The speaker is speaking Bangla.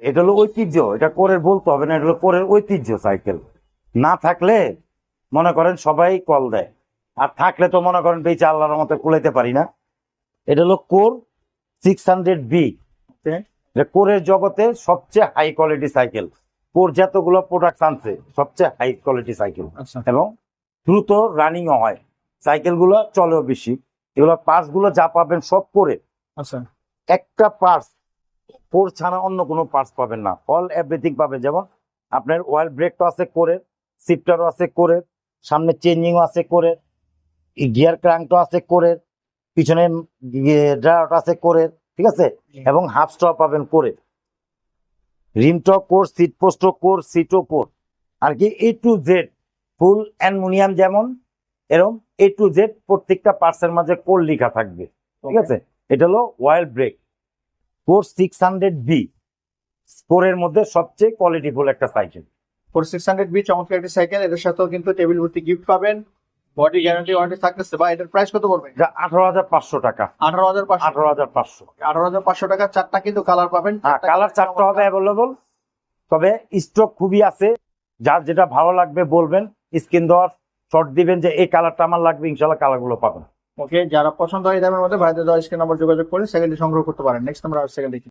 এটা হলো ঐতিহ্য, এটা কোরের বলতে হবে না, এটা হলো কোরের ঐতিহ্য। সাইকেল না থাকলে মনে করেন সবাই কল দেয়, আর থাকলে তো মনে করেন বেঁচে আল্লাহর মতো কুলাইতে পারি না। এটা হলো কোর 600B। কোরের জগতে সবচেয়ে হাই কোয়ালিটি সাইকেল। কোর যতগুলো প্রোডাক্ট আনছে সবচেয়ে হাই কোয়ালিটি সাইকেল, এবং দ্রুত রানিং হয় সাইকেল গুলো, চলেও বেশি। এগুলো পার্টস গুলো যা পাবেন সব করে, একটা পার্টস কোর ছাড়া অন্য কোনো পার্টস পাবেন না, অল এভরিথিং পাবেন। যেমন আপনার অয়েল ব্রেকটা আছে কোরের, শিফটারও আছে কোরের, সামনে চেঞ্জিংও আছে কোরের, গিয়ার ক্রাঙ্কটা আছে কোরের, পিছনে ড্রাইভারটা আছে কোরের, ঠিক আছে, এবং হাফ স্টপ পাবেন কোরের, রিমটও কোর, সিট পোস্টও কোর, সিটও কোর, আর কি A to Z full aluminium যেমন, এরকম A to Z প্রত্যেকটা পার্টসের মাঝে কোর লেখা থাকবে, ঠিক আছে। এটা হলো অয়েল ব্রেক কোর 600B, কোরের মধ্যে সবচেয়ে কোয়ালিটিফুল একটা সাইকেল। 600B চমৎকার একটি সাইকেল। এদের সাথেও কিন্তু টেবিল ভর্তি গিফট পাবেন, বডি গ্যারান্টি ওয়ারেন্টি থাকতেছে। বা এটার প্রাইস কত পড়বে? এটা 18,500 টাকা। 18,500 18,500 18,500 টাকা। চারটা কিন্তু কালার পাবেন। হ্যাঁ, কালার চারটা হবে অ্যাভেলেবল, তবে স্টক খুবই আছে। যার যেটা ভালো লাগবে বলবেন, স্ক্রিন দেওয়ার শর্ট দিবেন যে এই কালারটা আমার লাগবে, ইনশাল্লাহ কালারগুলো পাবেন। ওকে, যারা পছন্দ হয় এই দামের মধ্যে ভাইদের দেওয়া স্ক্রিন নাম্বার যোগাযোগ করে সাইকেলটি সংগ্রহ করতে পারেন। নেক্সট আমরা সাইকেল দেখি।